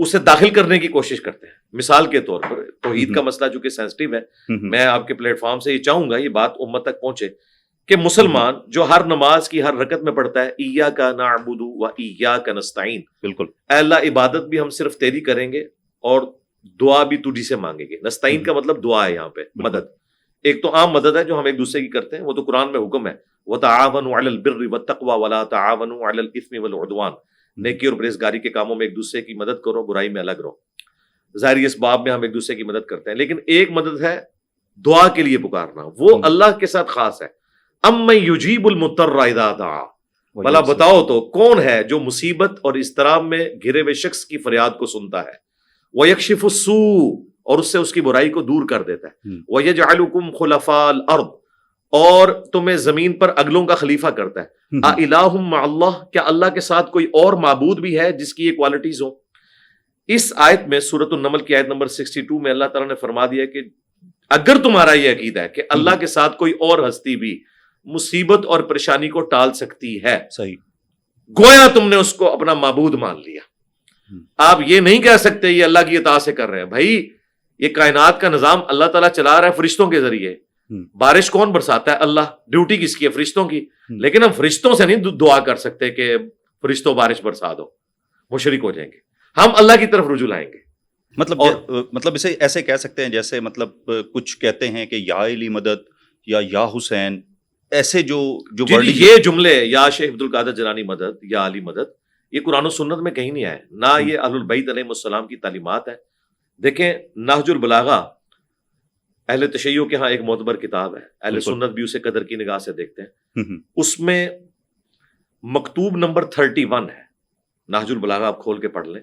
اسے داخل کرنے کی کوشش کرتے ہیں. مثال کے طور پر توحید کا مسئلہ چونکہ سینسٹیو ہے، میں آپ کے پلیٹ فارم سے یہ چاہوں گا یہ بات امت تک پہنچے کہ مسلمان جو ہر نماز کی ہر رکعت میں پڑھتا ہے ایاک نعبد و ایاک نستعین، بالکل اے اللہ عبادت بھی ہم صرف تیری کریں گے اور دعا بھی تجھی سے مانگیں گے. نستعین کا مطلب دعا ہے یہاں پہ، مدد. ایک تو عام مدد ہے جو ہم ایک دوسرے کی کرتے ہیں، وہ تو قرآن میں حکم ہے وَتَعَاوَنُوا عَلَى الْبِرِّ وَالتَّقْوَى وَلَا تَعَاوَنُوا عَلَى الْإِثْمِ وَالْعُدْوَانِ. نیکی اور پرہیزگاری کے کاموں میں ایک دوسرے کی مدد کرو، برائی میں الگ رہو. ظاہری اسباب میں ہم ایک دوسرے کی مدد کرتے ہیں، لیکن ایک مدد ہے دعا کے لیے پکارنا، وہ اللہ کے ساتھ خاص ہے. اَمَّن يُجِيبُ الْمُضْطَرَّ إِذَا دَعَا. بھلا بتاؤ تو کون ہے جو مصیبت اور اضطراب میں گھرے ہوئے شخص کی فریاد کو سنتا ہے. وَيَكْشِفُ السُّوءَ، اور اس سے اس کی برائی کو دور کر دیتا ہے. وَيَجْعَلُكُمْ خُلَفَاءَ الْأَرْضِ، اور تمہیں زمین پر اگلوں کا خلیفہ کرتا ہے. اَإِلَٰهٌ مَّعَ اللَّهِ، کیا اللہ کے ساتھ کوئی اور معبود بھی ہے جس کی یہ کوالٹیز ہوں؟ اس آیت میں سورۃ النمل کی آیت نمبر 62 میں اللہ تعالیٰ نے فرما دیا کہ اگر تمہارا یہ عقیدہ ہے کہ اللہ کے ساتھ کوئی اور ہستی بھی مصیبت اور پریشانی کو ٹال سکتی ہے، صحیح، گویا تم نے اس کو اپنا معبود مان لیا. آپ یہ نہیں کہہ سکتے یہ اللہ کی اطاعت سے کر رہے ہیں. بھائی یہ کائنات کا نظام اللہ تعالیٰ چلا رہا ہے فرشتوں کے ذریعے. بارش کون برساتا ہے؟ اللہ. ڈیوٹی کس کی ہے؟ فرشتوں کی. لیکن ہم فرشتوں سے نہیں دعا کر سکتے کہ فرشتوں بارش برسا دو، مشرک ہو جائیں گے. ہم اللہ کی طرف رجوع لائیں گے. مطلب اسے ایسے کہہ سکتے ہیں جیسے مطلب کچھ کہتے ہیں کہ یا علی مدد یا حسین، ایسے جو یہ جملے یا شیخ عبد القادر جیلانی مدد یا علی مدد، یہ قرآن و سنت میں کہیں نہیں آئے، نہ یہ اہل البیت علیہ السلام کی تعلیمات ہے. دیکھیں نہج البلاغہ اہل تشیع کے ہاں ایک معتبر کتاب ہے، اہل سنت بھی اسے قدر کی نگاہ سے دیکھتے ہیں. اس میں مکتوب نمبر 31 ہے، نہج البلاغہ آپ کھول کے پڑھ لیں.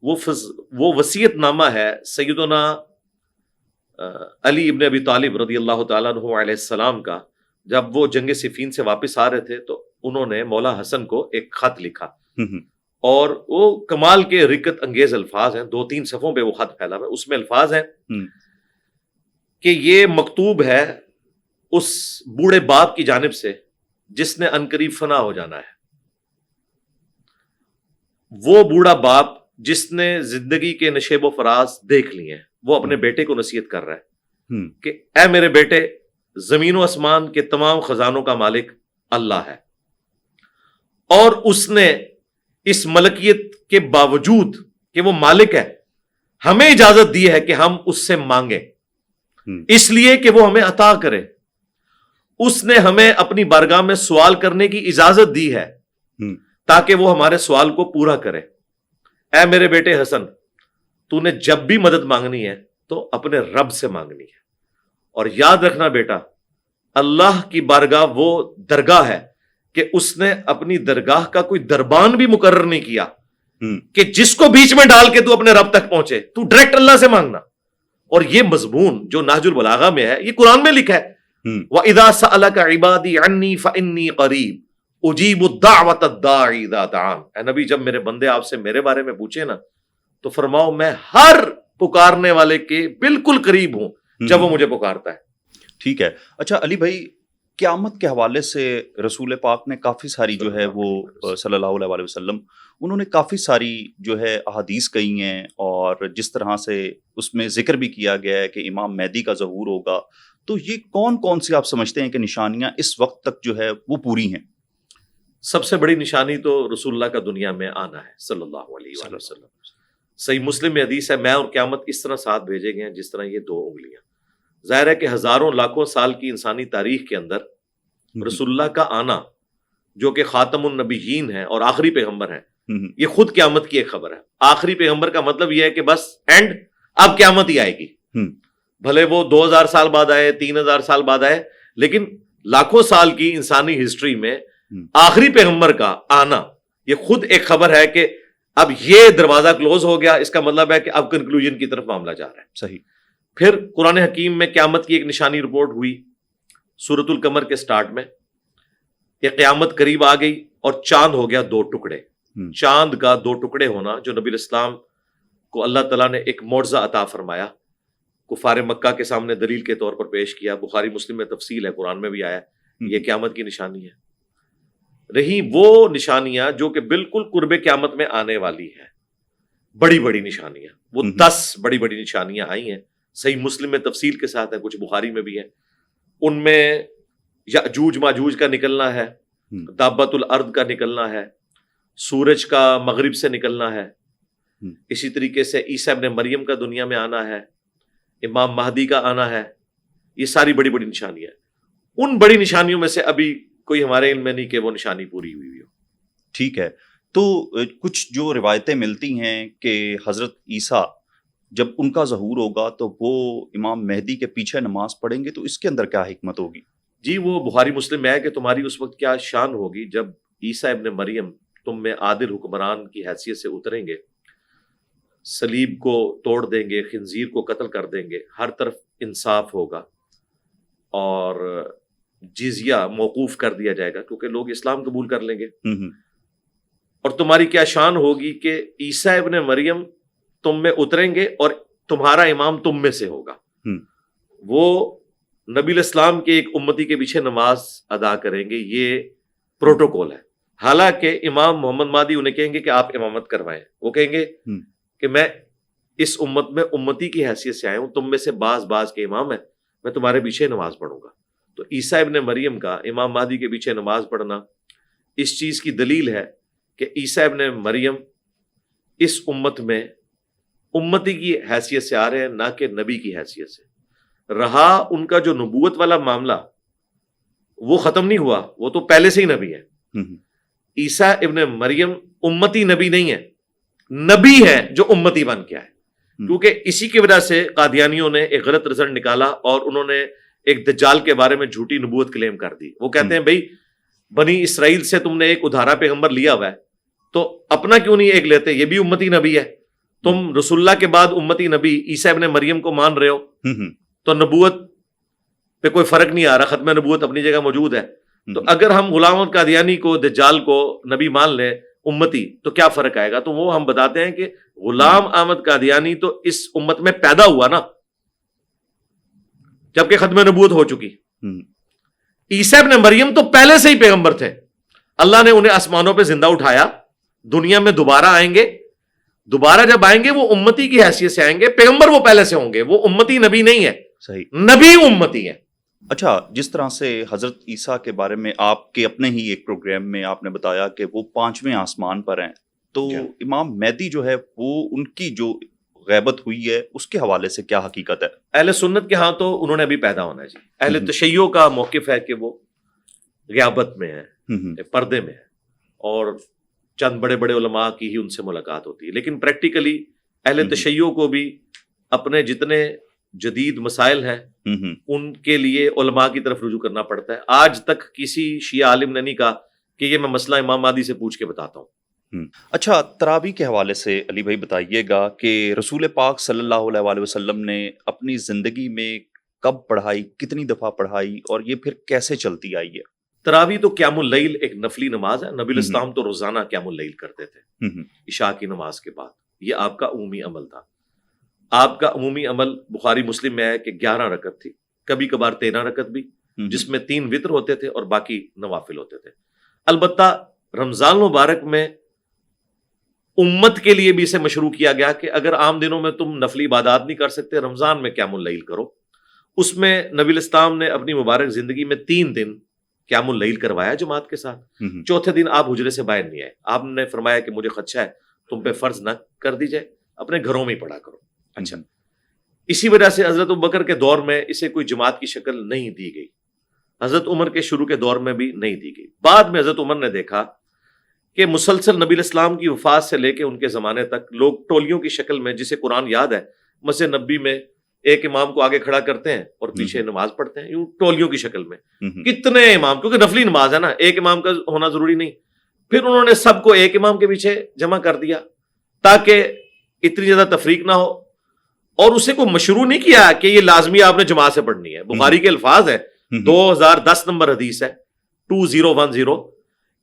وہ وصیت نامہ ہے سیدنا علی ابن ابی طالب رضی اللہ تعالیٰ عنہ علیہ السلام کا. جب وہ جنگ صفین سے واپس آ رہے تھے تو انہوں نے مولا حسن کو ایک خط لکھا، اور وہ کمال کے رقت انگیز الفاظ ہیں، 2-3 صفحوں پہ وہ خط پھیلا ہوا ہے. اس میں الفاظ ہیں کہ یہ مکتوب ہے اس بوڑھے باپ کی جانب سے جس نے عنقریب فنا ہو جانا ہے. وہ بوڑھا باپ جس نے زندگی کے نشیب و فراز دیکھ لیے ہیں، وہ اپنے بیٹے کو نصیحت کر رہا ہے کہ اے میرے بیٹے، زمین و آسمان کے تمام خزانوں کا مالک اللہ ہے، اور اس نے اس ملکیت کے باوجود کہ وہ مالک ہے ہمیں اجازت دی ہے کہ ہم اس سے مانگیں، اس لیے کہ وہ ہمیں عطا کرے. اس نے ہمیں اپنی بارگاہ میں سوال کرنے کی اجازت دی ہے تاکہ وہ ہمارے سوال کو پورا کرے. اے میرے بیٹے حسن، تو نے جب بھی مدد مانگنی ہے تو اپنے رب سے مانگنی ہے، اور یاد رکھنا بیٹا، اللہ کی بارگاہ وہ درگاہ ہے کہ اس نے اپنی درگاہ کا کوئی دربان بھی مقرر نہیں کیا کہ جس کو بیچ میں ڈال کے تو اپنے رب تک پہنچے. تو ڈائریکٹ اللہ سے مانگنا. اور یہ مضمون جو نہج البلاغہ میں ہے یہ قرآن میں لکھا ہے، وَإِذَا سَأَلَكَ عِبَادِي عَنِّي فَإِنِّي قَرِيبٌ أُجِيبُ الدَّعْوَةَ الدَّاعِ إِذَا دَعَانِ. اے نبی جب میرے بندے آپ سے میرے بارے میں پوچھے نا تو فرماؤ میں ہر پکارنے والے کے بالکل قریب ہوں جب وہ مجھے پکارتا ہے. ٹھیک ہے. اچھا علی بھائی، قیامت کے حوالے سے رسول پاک نے کافی ساری جو ہے وہ صلی اللہ علیہ وسلم انہوں نے کافی ساری جو ہے احادیث کہی ہیں، اور جس طرح سے اس میں ذکر بھی کیا گیا ہے کہ امام مہدی کا ظہور ہوگا. تو یہ کون کون سی آپ سمجھتے ہیں کہ نشانیاں اس وقت تک جو ہے وہ پوری ہیں؟ سب سے بڑی نشانی تو رسول اللہ کا دنیا میں آنا ہے صلی اللہ علیہ وسلم. صحیح مسلم میں حدیث ہے، میں اور قیامت اس طرح ساتھ بھیجے گئے ہیں جس طرح یہ 2 انگلیاں. ظاہر ہے کہ ہزاروں لاکھوں سال کی انسانی تاریخ کے اندر رسول اللہ کا آنا، جو کہ خاتم النبیین ہیں اور آخری پیغمبر ہیں، یہ خود قیامت کی ایک خبر ہے. آخری پیغمبر کا مطلب یہ ہے کہ بس اینڈ، اب قیامت ہی آئے گی. بھلے وہ 2000 سال بعد آئے، 3000 سال بعد آئے، لیکن لاکھوں سال کی انسانی ہسٹری میں آخری پیغمبر کا آنا یہ خود ایک خبر ہے کہ اب یہ دروازہ کلوز ہو گیا. اس کا مطلب ہے کہ اب کنکلوژن کی طرف معاملہ جا رہا ہے. صحیح. پھر قرآن حکیم میں قیامت کی ایک نشانی رپورٹ ہوئی سورۃ القمر کے سٹارٹ میں کہ قیامت قریب آ گئی اور چاند ہو گیا 2 ٹکڑے. چاند کا 2 ٹکڑے ہونا جو نبی الاسلام کو اللہ تعالیٰ نے ایک معجزہ عطا فرمایا، کفار مکہ کے سامنے دلیل کے طور پر پیش کیا. بخاری مسلم میں تفصیل ہے، قرآن میں بھی آیا، یہ قیامت کی نشانی ہے. رہی وہ نشانیاں جو کہ بالکل قرب قیامت میں آنے والی ہیں، بڑی بڑی نشانیاں، وہ 10 بڑی بڑی نشانیاں آئی ہیں، صحیح مسلم میں تفصیل کے ساتھ ہیں، کچھ بخاری میں بھی ہیں. ان میں یاجوج ماجوج کا نکلنا ہے، دابت الارض کا نکلنا ہے، سورج کا مغرب سے نکلنا ہے، اسی طریقے سے عیسیٰ ابن مریم کا دنیا میں آنا ہے، امام مہدی کا آنا ہے. یہ ساری بڑی بڑی نشانیاں ہیں. ان بڑی نشانیوں میں سے ابھی کوئی ہمارے علم میں نہیں کہ وہ نشانی پوری ہوئی ہو. ٹھیک ہے. تو کچھ جو روایتیں ملتی ہیں کہ حضرت عیسیٰ جب ان کا ظہور ہوگا تو وہ امام مہدی کے پیچھے نماز پڑھیں گے، تو اس کے اندر کیا حکمت ہوگی؟ جی وہ بخاری مسلم میں ہے کہ تمہاری اس وقت کیا شان ہوگی جب عیسیٰ ابن مریم تم میں عادل حکمران کی حیثیت سے اتریں گے، صلیب کو توڑ دیں گے، خنزیر کو قتل کر دیں گے، ہر طرف انصاف ہوگا اور جزیہ موقوف کر دیا جائے گا کیونکہ لوگ اسلام قبول کر لیں گے. اور تمہاری کیا شان ہوگی کہ عیسیٰ ابن مریم تم میں اتریں گے اور تمہارا امام تم میں سے ہوگا. وہ نبی الاسلام کے ایک امتی کے پیچھے نماز ادا کریں گے. یہ پروٹوکول ہے. حالانکہ امام محمد مہدی انہیں کہیں گے کہ آپ امامت کروائیں. وہ کہیں گے کہ میں اس امت میں امتی کی حیثیت سے آیا ہوں، تم میں سے بعض کے امام ہیں، میں تمہارے پیچھے نماز پڑھوں گا. تو عیسیٰ ابن مریم کا امام مہدی کے پیچھے نماز پڑھنا اس چیز کی دلیل ہے کہ عیسیٰ ابن مریم اس امت میں امتی کی حیثیت سے آ رہے ہیں، نہ کہ نبی کی حیثیت سے. رہا ان کا جو نبوت والا معاملہ، وہ ختم نہیں ہوا، وہ تو پہلے سے ہی نبی ہے. عیسیٰ ابن مریم امتی نبی نہیں ہے، نبی ہے جو امتی بن کے آئے. کیونکہ اسی کی وجہ سے قادیانیوں نے ایک غلط رزلٹ نکالا اور انہوں نے ایک دجال کے بارے میں جھوٹی نبوت کلیم کر دی. وہ کہتے ہیں بھئی بنی اسرائیل سے تم نے ایک ادھارا پیغمبر لیا ہوا ہے تو اپنا کیوں نہیں ایک لیتے؟ یہ بھی امتی نبی ہے. تم رسول اللہ کے بعد امتی نبی عیسیٰ ابن مریم کو مان رہے ہو تو نبوت پہ کوئی فرق نہیں آ رہا، ختم نبوت اپنی جگہ موجود ہے. تو اگر ہم غلام احمد قادیانی کو دجال کو نبی مان لیں امتی تو کیا فرق آئے گا؟ تو وہ ہم بتاتے ہیں کہ غلام احمد قادیانی تو اس امت میں پیدا ہوا نا، جبکہ ختم نبوت ہو چکی. عیسیٰ ابن مریم تو پہلے سے ہی پیغمبر تھے. اللہ نے انہیں آسمانوں پہ زندہ اٹھایا، دنیا میں دوبارہ آئیں گے. دوبارہ جب آئیں گے وہ امتی کی حیثیت سے آئیں گے. پیغمبر وہ پہلے سے ہوں گے، وہ امتی نبی نہیں ہے. صحیح، نبی امتی ہے. اچھا، جس طرح سے حضرت عیسیٰ کے بارے میں آپ کے اپنے ہی ایک پروگرام میں آپ نے بتایا کہ وہ 5ویں آسمان پر ہیں، تو امام مہدی جو ہے وہ ان کی جو غیبت ہوئی ہے اس کے حوالے سے کیا حقیقت ہے؟ اہل سنت کے ہاں تو انہوں نے ابھی پیدا ہونا ہے. جی اہل تشیع کا موقف ہے کہ وہ غیابت میں ہے، پردے میں ہے، اور چند بڑے بڑے علماء کی ہی ان سے ملاقات ہوتی ہے. لیکن پریکٹیکلی اہل تشیع کو بھی اپنے جتنے جدید مسائل ہیں ان کے لیے علماء کی طرف رجوع کرنا پڑتا ہے. آج تک کسی شیعہ عالم نے نہیں کہا کہ یہ میں مسئلہ امام مہدی سے پوچھ کے بتاتا ہوں. اچھا، تراویح کے حوالے سے علی بھائی بتائیے گا کہ رسول پاک صلی اللہ علیہ وآلہ وسلم نے اپنی زندگی میں کب پڑھائی، کتنی دفعہ پڑھائی، اور یہ پھر کیسے چلتی آئی ہے؟ تراویح تو قیام اللیل ایک نفلی نماز ہے. نبی الاسلام تو روزانہ قیام اللیل کرتے تھے عشاء کی نماز کے بعد. یہ آپ کا عمومی عمل تھا. آپ کا عمومی عمل بخاری مسلم میں ہے کہ 11 رکعت تھی، کبھی کبھار 13 رکعت بھی، جس میں 3 وتر ہوتے تھے اور باقی نوافل ہوتے تھے. البتہ رمضان مبارک میں امت کے لیے بھی اسے مشروع کیا گیا کہ اگر عام دنوں میں تم نفلی عبادات نہیں کر سکتے، رمضان میں قیام اللیل کرو. اس میں نبی الاسلام نے اپنی مبارک زندگی میں 3 دن قیام اللیل کروایا جماعت کے ساتھ. چوتھے دن آپ حجرے سے باہر نہیں آئے. آپ نے فرمایا کہ مجھے خدشہ ہے تم پہ فرض نہ کر دی جائے، اپنے گھروں میں ہی پڑھا کرو. اچھا، اسی وجہ سے حضرت ابوبکر کے دور میں اسے کوئی جماعت کی شکل نہیں دی گئی. حضرت عمر کے شروع کے دور میں بھی نہیں دی گئی. بعد میں حضرت عمر نے دیکھا کہ مسلسل نبی الاسلام کی وفات سے لے کے ان کے زمانے تک لوگ ٹولیوں کی شکل میں، جسے قرآن یاد ہے مسجد نبی میں ایک امام کو آگے کھڑا کرتے ہیں اور پیچھے نماز پڑھتے ہیں، یوں ٹولیوں کی شکل میں. کتنے امام، کیونکہ نفلی نماز ہے نا، ایک امام کا ہونا ضروری نہیں. پھر انہوں نے سب کو ایک امام کے پیچھے جمع کر دیا تاکہ اتنی زیادہ تفریق نہ ہو، اور اسے کو مشروع نہیں کیا کہ یہ لازمی آپ نے جماعت سے پڑھنی ہے. بخاری کے الفاظ ہے، 2010 نمبر حدیث ہے 2010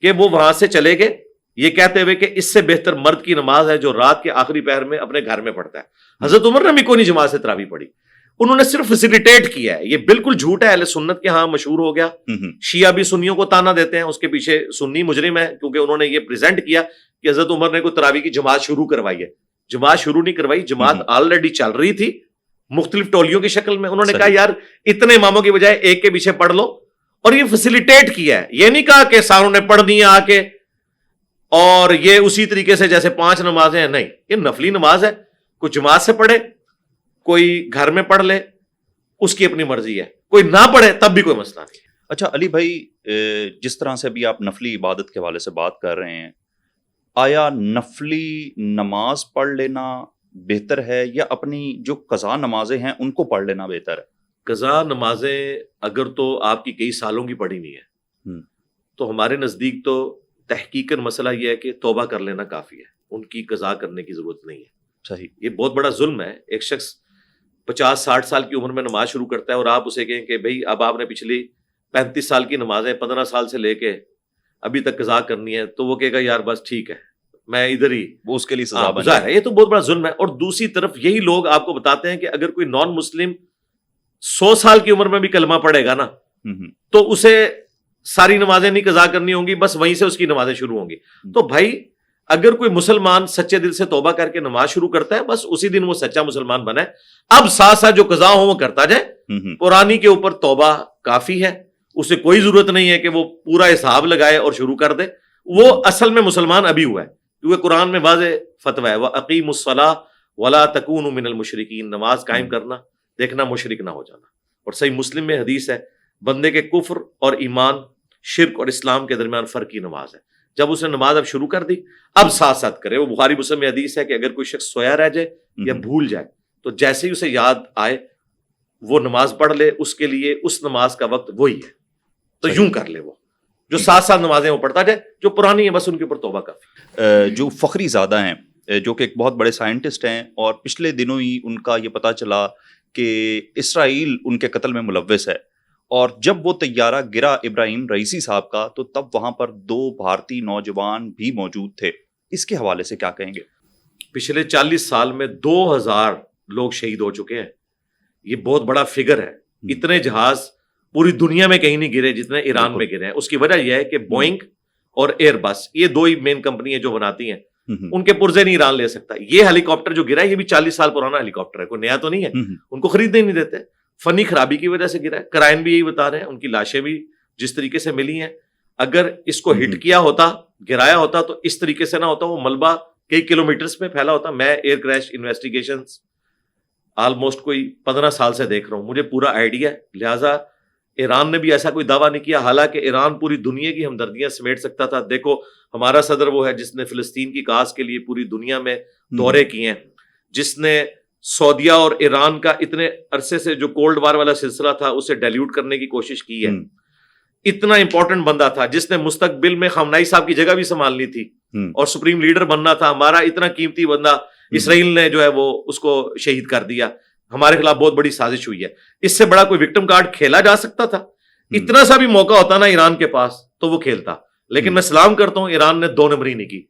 کہ وہ وہاں سے چلے گئے یہ کہتے ہوئے کہ اس سے بہتر مرد کی نماز ہے جو رات کے آخری پہر میں اپنے گھر میں پڑھتا ہے. حضرت عمر نے بھی کوئی جماعت سے تراویح پڑھی، انہوں نے صرف فیسیلیٹیٹ کیا ہے. یہ بالکل جھوٹ ہے، اہل سنت کے ہاں مشہور ہو گیا. شیعہ بھی سنیوں کو تانا دیتے ہیں، اس کے پیچھے سنی مجرم ہے کیونکہ انہوں نے یہ پریزنٹ کیا کہ حضرت عمر نے کوئی تراویح کی جماعت شروع کروائی ہے، جماعت شروع نہیں کروائی, جماعت آلریڈی چل رہی تھی مختلف ٹولیوں کی شکل میں. انہوں نے کہا یار اتنے اماموں کی بجائے ایک کے پیچھے پڑھ لو, اور یہ فیسیلیٹیٹ کیا ہے. یہ نہیں کہا کہ ساروں نے پڑھ دیا آ کے اور یہ اسی طریقے سے جیسے 5 نمازیں ہیں, نہیں, یہ نفلی نماز ہے. کوئی جماعت سے پڑھے, کوئی گھر میں پڑھ لے, اس کی اپنی مرضی ہے, کوئی نہ پڑھے تب بھی کوئی مسئلہ نہیں. اچھا علی بھائی, جس طرح سے ابھی آپ نفلی عبادت کے حوالے سے بات کر رہے ہیں, آیا نفلی نماز پڑھ لینا بہتر ہے یا اپنی جو قضا نمازیں ہیں ان کو پڑھ لینا بہتر ہے؟ قضا نمازیں اگر تو آپ کی کئی سالوں کی پڑھی نہیں ہے تو ہمارے نزدیک تو تحقیقاً مسئلہ یہ ہے کہ توبہ کر لینا کافی ہے, ان کی قضا کرنے کی ضرورت نہیں ہے. صحیح. یہ بہت بڑا ظلم ہے. ایک شخص 50-60 سال کی عمر میں نماز شروع کرتا ہے اور آپ اسے کہیں کہ بھئی اب آپ نے پچھلی 35 سال کی نمازیں 15 سال سے لے کے ابھی تک قضا کرنی ہے, تو وہ کہے گا یار بس ٹھیک ہے میں ادھر ہی, وہ اس کے لیے سزا بن جائے. یہ تو بہت بڑا ظلم ہے. اور دوسری طرف یہی لوگ آپ کو بتاتے ہیں کہ اگر کوئی نان مسلم 100 سال کی عمر میں بھی کلمہ پڑھے گا نا تو اسے ساری نمازیں نہیں قضا کرنی ہوں گی, بس وہیں سے اس کی نمازیں شروع ہوں گی. تو بھائی اگر کوئی مسلمان سچے دل سے توبہ کر کے نماز شروع کرتا ہے بس اسی دن وہ سچا مسلمان بنا ہے. اب ساتھ ساتھ جو قضا ہو وہ کرتا جائے. قرآنی کے اوپر توبہ کافی ہے, اسے کوئی ضرورت نہیں ہے کہ وہ پورا حساب لگائے اور شروع کر دے. وہ اصل میں مسلمان ابھی ہوا ہے, کیونکہ قرآن میں واضح فتویٰ ہے وَأَقِیمُوا الصَّلَاةَ وَلَا تَکُونُوا مِنَ الْمُشْرِکِینَ, نماز قائم کرنا, دیکھنا مشرک نہ ہو جانا. اور صحیح مسلم میں حدیث ہے بندے کے کفر اور ایمان, شرک اور اسلام کے درمیان فرق کی نماز ہے. جب اس نے نماز اب شروع کر دی اب ساتھ ساتھ کرے. وہ بخاری مسلم میں حدیث ہے کہ اگر کوئی شخص سویا رہ جائے یا بھول جائے تو جیسے ہی اسے یاد آئے وہ نماز پڑھ لے, اس کے لیے اس نماز کا وقت وہی ہے. تو یوں کر لے, وہ جو ساتھ ساتھ نمازیں وہ پڑھتا جائے, جو پرانی ہیں بس ان کے اوپر توبہ کافی. جو فخری زادہ ہیں جو کہ ایک بہت بڑے سائنٹسٹ ہیں, اور پچھلے دنوں ہی ان کا یہ پتہ چلا کہ اسرائیل ان کے قتل میں ملوث ہے, اور جب وہ طیارہ گرا ابراہیم رئیسی صاحب کا تو تب وہاں پر 2 بھارتی نوجوان بھی موجود تھے. اس کے حوالے سے کیا کہیں گے؟ پچھلے 40 سال میں 2000 لوگ شہید ہو چکے ہیں. یہ بہت بڑا فگر ہے. اتنے جہاز پوری دنیا میں کہیں نہیں گرے جتنے ایران میں گرے ہیں. اس کی وجہ یہ ہے کہ بوئنگ اور ایئر بس, یہ 2 ہی مین کمپنی ہیں جو بناتی ہیں, ان کے پرزے نہیں ایران لے سکتا. یہ ہیلی کاپٹر جو گرا ہے یہ بھی 40 سال پرانا ہیلی کاپٹر ہے, کوئی نیا تو نہیں ہے. ان کو خریدنے ہی نہیں دیتے, فنی خرابی کی وجہ سے گرا ہے. کرائن بھی یہی بتا رہے ہیں, ان کی لاشیں بھی جس طریقے سے ملی ہیں, اگر اس کو ہٹ کیا ہوتا, گرایا ہوتا تو اس طریقے سے نہ ہوتا, وہ ملبہ کئی کلومیٹرز میں پھیلا ہوتا. میں ایئر کریش انویسٹیگیشنز آلموسٹ کوئی 15 سال سے دیکھ رہا ہوں, مجھے پورا آئیڈیا ہے. لہٰذا ایران نے بھی ایسا کوئی دعویٰ نہیں کیا, حالانکہ ایران پوری دنیا کی ہمدردیاں سمیٹ سکتا تھا. دیکھو ہمارا صدر وہ ہے جس نے فلسطین کی کاز کے لیے پوری دنیا میں دورے کیے ہیں, جس نے سعودیہ اور ایران کا اتنے عرصے سے جو کولڈ وار والا سلسلہ تھا اسے ڈیلیوٹ کرنے کی کوشش کی ہے. اتنا امپورٹنٹ بندہ تھا جس نے مستقبل میں خامنائی صاحب کی جگہ بھی سنبھالنی تھی اور سپریم لیڈر بننا تھا. ہمارا اتنا قیمتی بندہ اسرائیل نے جو ہے وہ اس کو شہید کر دیا. ہمارے خلاف بہت بڑی سازش ہوئی ہے. اس سے بڑا کوئی وکٹم کارڈ کھیلا جا سکتا تھا. اتنا سا بھی موقع ہوتا نا ایران کے پاس تو وہ کھیلتا. لیکن میں سلام کرتا ہوں ایران نے 2 نمبری نہیں کی,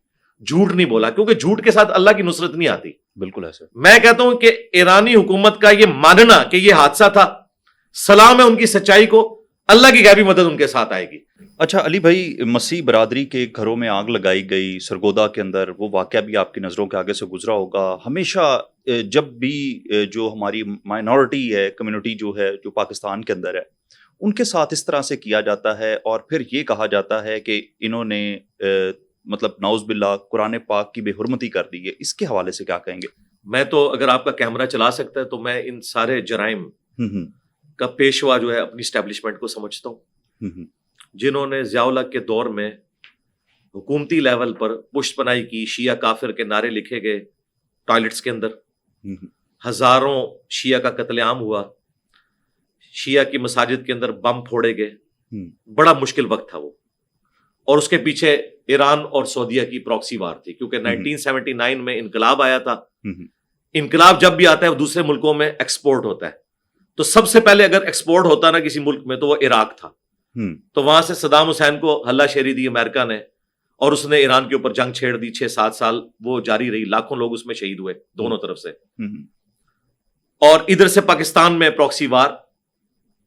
جھوٹ نہیں بولا, کیونکہ جھوٹ کے ساتھ اللہ کی نصرت نہیں آتی. بالکل ایسا. میں کہتا ہوں کہ ایرانی حکومت کا یہ ماننا کہ یہ حادثہ تھا, سلام ہے ان کی سچائی کو, اللہ کی غیبی مدد ان کے ساتھ آئے گی. اچھا علی بھائی, مسیح برادری کے گھروں میں آگ لگائی گئی سرگودا کے اندر, وہ واقعہ بھی آپ کی نظروں کے آگے سے گزرا ہوگا. ہمیشہ جب بھی جو ہماری مائنورٹی ہے, کمیونٹی جو ہے جو پاکستان کے اندر ہے, ان کے ساتھ اس طرح سے کیا جاتا ہے اور پھر یہ کہا جاتا ہے کہ انہوں نے مطلب نعوذ باللہ قرآن پاک کی بے حرمتی کر دی ہے. اس کے حوالے سے کیا کہیں گے؟ میں تو اگر آپ کا کیمرہ چلا سکتا ہے تو میں ان سارے جرائم کا پیشوا جو ہے اپنی اسٹیبلشمنٹ کو سمجھتا ہوں, جنہوں نے ضیاء الحق کے دور میں حکومتی لیول پر پشت پناہی کی. شیعہ کافر کے نعرے لکھے گئے ٹوائلٹس کے اندر, ہزاروں شیعہ کا قتل عام ہوا, شیعہ کی مساجد کے اندر بم پھوڑے گئے. بڑا مشکل وقت تھا وہ, اور اس کے پیچھے ایران اور سعودیہ کی پراکسی وار تھی, کیونکہ 1979 میں انقلاب آیا تھا. انقلاب جب بھی آتا ہے وہ دوسرے ملکوں میں ایکسپورٹ ہوتا ہے, تو سب سے پہلے اگر ایکسپورٹ ہوتا نا کسی ملک میں تو وہ عراق تھا. تو وہاں سے صدام حسین کو ہلہ شیری دی امریکہ نے, اور اس نے ایران کے اوپر جنگ چھیڑ دی. 6-7 سال وہ جاری رہی, لاکھوں لوگ اس میں شہید ہوئے دونوں طرف سے. اور ادھر سے پاکستان میں پراکسی وار,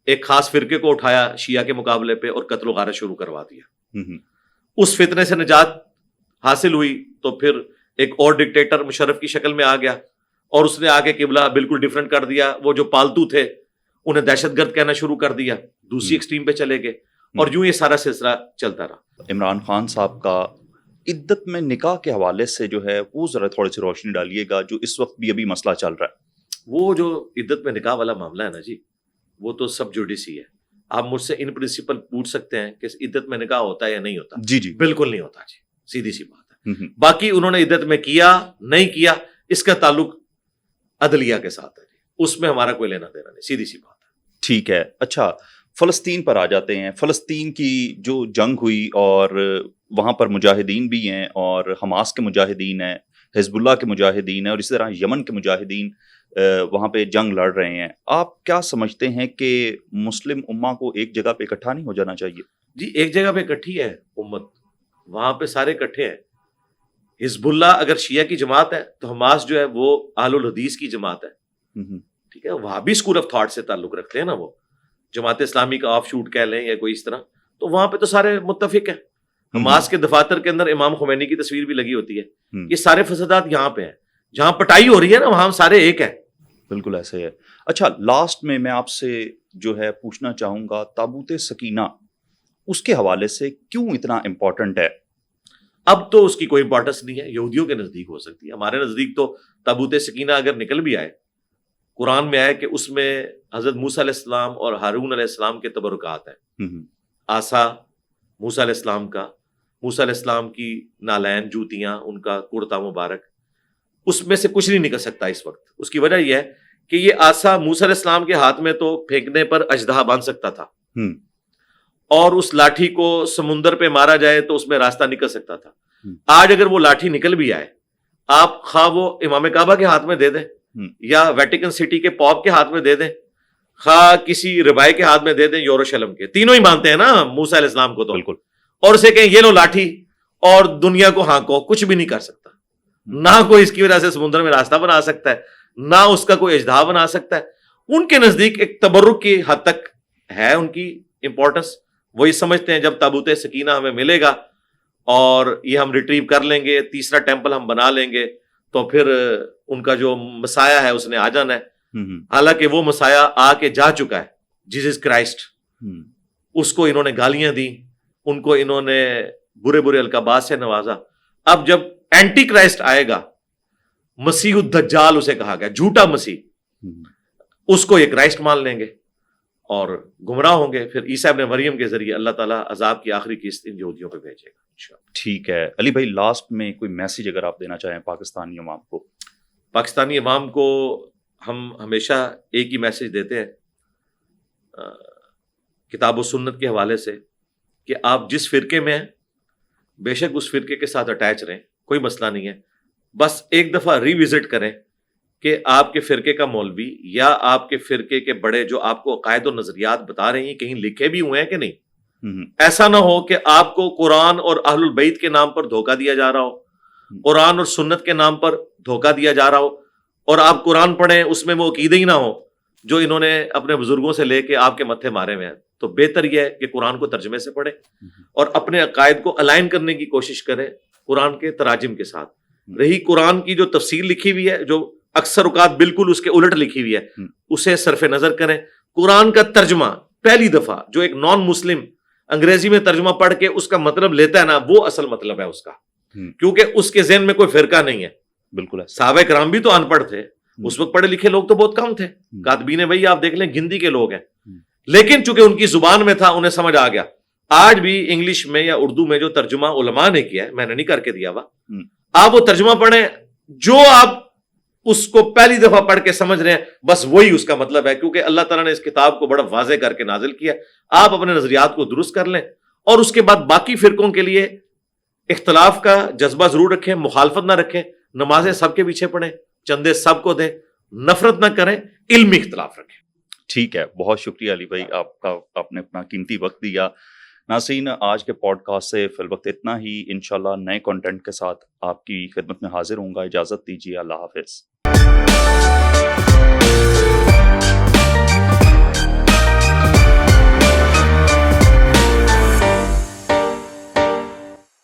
ایک خاص فرقے کو اٹھایا شیعہ کے مقابلے پہ اور قتل و غارت شروع کروا دیا. اس فتنے سے نجات حاصل ہوئی تو پھر ایک اور ڈکٹیٹر مشرف کی شکل میں آ گیا اور اس نے آ کے قبلہ بالکل ڈیفرنٹ کر دیا. وہ جو پالتو تھے انہیں دہشت گرد کہنا شروع کر دیا, دوسری ایکسٹریم پہ چلے گئے, اور یوں یہ سارا سلسلہ چلتا رہا. عمران خان صاحب کا عدت میں نکاح کے حوالے سے جو ہے وہ ذرا تھوڑی سی روشنی ڈالیے گا, جو اس وقت بھی ابھی مسئلہ چل رہا ہے. وہ جو عدت میں نکاح والا معاملہ ہے نا جی, وہ تو سب جوڈیسی ہے. آپ مجھ سے ان پرنسپل پوچھ سکتے ہیں کہ عدت میں نکاح ہوتا ہے یا نہیں ہوتا. جی جی بالکل نہیں ہوتا جی, سیدھی سی بات ہے. باقی انہوں نے عدت میں کیا نہیں کیا اس کا تعلق عدلیہ کے ساتھ ہے, اس میں ہمارا کوئی لینا دینا نہیں, سیدھی سی بات ہے. ٹھیک ہے. اچھا, فلسطین پر آ جاتے ہیں. فلسطین کی جو جنگ ہوئی اور وہاں پر مجاہدین بھی ہیں, اور حماس کے مجاہدین ہیں, حزب اللہ کے مجاہدین ہیں, اور اسی طرح یمن کے مجاہدین وہاں پہ جنگ لڑ رہے ہیں. آپ کیا سمجھتے ہیں کہ مسلم امہ کو ایک جگہ پہ اکٹھا نہیں ہو جانا چاہیے؟ جی ایک جگہ پہ اکٹھی ہے امت, وہاں پہ سارے اکٹھے ہیں. حزب اللہ اگر شیعہ کی جماعت ہے تو حماس جو ہے وہ اہل الحدیث کی جماعت ہے. ٹھیک ہے, وہاں بھی اسکول آف تھاٹ سے تعلق رکھتے ہیں نا, وہ جماعت اسلامی کا آف شوٹ کہہ لیں یا کوئی اس طرح, تو وہاں پہ تو سارے متفق ہیں. حماس کے دفاتر کے اندر امام خمینی کی تصویر بھی لگی ہوتی ہے. یہ سارے فسادات یہاں پہ ہیں, جہاں پٹائی ہو رہی ہے نا وہاں ہم سارے ایک ہیں. بالکل ایسے ہے. اچھا, لاسٹ میں آپ سے جو ہے پوچھنا چاہوں گا, تابوت سکینہ اس کے حوالے سے کیوں اتنا امپورٹنٹ ہے؟ اب تو اس کی کوئی امپورٹنس نہیں ہے, یہودیوں کے نزدیک ہو سکتی ہے, ہمارے نزدیک تو تابوت سکینہ اگر نکل بھی آئے, قرآن میں آئے کہ اس میں حضرت موسیٰ علیہ السلام اور ہارون علیہ السلام کے تبرکات ہیں. آسا موسیٰ علیہ السلام کا, موسیٰ علیہ السلام کی نالین جوتیاں, ان کا کرتا مبارک, اس میں سے کچھ نہیں نکل سکتا اس وقت. اس کی وجہ یہ ہے کہ یہ آسا موسیٰ علیہ السلام کے ہاتھ میں تو پھینکنے پر اژدہا باندھ سکتا تھا, اور اس لاٹھی کو سمندر پہ مارا جائے تو اس میں راستہ نکل سکتا تھا. آج اگر وہ لاٹھی نکل بھی آئے, آپ خواہ وہ امام کعبہ کے ہاتھ میں دے دیں یا ویٹیکن سٹی کے پاپ کے ہاتھ میں دے دیں, خواہ کسی ربائی کے ہاتھ میں دے دیں, یروشلم کے, تینوں ہی مانتے ہیں نا موسیٰ علیہ السلام کو تو, بالکل, اور اسے کہیں یہ لو لاٹھی اور دنیا کو ہانکو, کچھ بھی نہیں کر سکتا. نہ کوئی اس کی وجہ سے سمندر میں راستہ بنا سکتا ہے, نہ اس کا کوئی اژدہا بنا سکتا ہے. ان کے نزدیک ایک تبرک کی حد تک ہے ان کی امپورٹنس. وہی سمجھتے ہیں جب تابوت سکینہ ہمیں ملے گا اور یہ ہم ریٹریو کر لیں گے, تیسرا ٹیمپل ہم بنا لیں گے, تو پھر ان کا جو مسایہ ہے اس نے آ جانا ہے. حالانکہ وہ مسایہ آ کے جا چکا ہے, جیسس کرائسٹ. اس کو انہوں نے گالیاں دی, ان کو انہوں نے برے برے القابات سے نوازا. اب جب اینٹی کرائسٹ آئے گا, مسیح الدجال اسے کہا گیا, جھوٹا مسیح, اس کو یہ کرائسٹ مان لیں گے اور گمراہ ہوں گے. پھر عیسیٰ ابن مریم کے ذریعے اللہ تعالیٰ عذاب کی آخری قسط ان یہودیوں پہ بھیجے گا. ٹھیک ہے علی بھائی, لاسٹ میں کوئی میسج اگر آپ دینا چاہیں پاکستانی عوام کو. پاکستانی عوام کو ہم ہمیشہ ایک ہی میسج دیتے ہیں کتاب و سنت کے حوالے سے, کہ آپ جس فرقے میں ہیں بے شک اس فرقے کے ساتھ اٹیچ رہیں, کوئی مسئلہ نہیں ہے. بس ایک دفعہ ری وزٹ کریں کہ آپ کے فرقے کا مولوی یا آپ کے فرقے کے بڑے جو آپ کو عقائد و نظریات بتا رہے ہیں کہیں لکھے بھی ہوئے ہیں کہ نہیں. ایسا نہ ہو کہ آپ کو قرآن اور اہل البیت کے نام پر دھوکہ دیا جا رہا ہو, قرآن اور سنت کے نام پر دھوکہ دیا جا رہا ہو, اور آپ قرآن پڑھیں اس میں وہ عقیدے ہی نہ ہو جو انہوں نے اپنے بزرگوں سے لے کے آپ کے متھے مارے ہوئے ہیں. تو بہتر یہ ہے کہ قرآن کو ترجمے سے پڑھیں اور اپنے عقائد کو الائن کرنے کی کوشش کریں قرآن کے تراجم کے ساتھ. رہی قرآن کی جو تفسیر لکھی ہوئی ہے, جو اکثر اوقات بالکل اس کے الٹ لکھی ہوئی ہے, اسے صرف نظر کریں. قرآن کا ترجمہ پہلی دفعہ جو ایک نان مسلم انگریزی میں ترجمہ پڑھ کے اس کا مطلب لیتا ہے نا, وہ اصل مطلب ہے اس کا, کیونکہ اس کے ذہن میں کوئی فرقہ نہیں ہے. بالکل, صحابہ کرام بھی تو ان پڑھ تھے, اس وقت پڑھے لکھے لوگ تو بہت کم تھے, کاتبین بھائی آپ دیکھ لیں گنتی کے لوگ ہیں, لیکن چونکہ ان کی زبان میں تھا انہیں سمجھ آ گیا. آج بھی انگلش میں یا اردو میں جو ترجمہ علماء نے کیا ہے, میں نے نہیں کر کے دیا ہوا, آپ وہ ترجمہ پڑھیں, جو آپ اس کو پہلی دفعہ پڑھ کے سمجھ رہے ہیں بس وہی اس کا مطلب ہے, کیونکہ اللہ تعالیٰ نے اس کتاب کو بڑا واضح کر کے نازل کیا. آپ اپنے نظریات کو درست کر لیں, اور اس کے بعد باقی فرقوں کے لیے اختلاف کا جذبہ ضرور رکھیں, مخالفت نہ رکھیں, نمازیں سب کے پیچھے پڑھیں, چندے سب کو دیں, نفرت نہ کریں, علمی اختلاف رکھیں. ٹھیک ہے, بہت شکریہ علی بھائی, آپ نے اپنا قیمتی وقت دیا. ناظرین, آج کے پوڈ کاسٹ سے فی الوقت اتنا ہی. انشاءاللہ نئے کنٹینٹ کے ساتھ آپ کی خدمت میں حاضر ہوں گا. اجازت دیجیے, اللہ حافظ.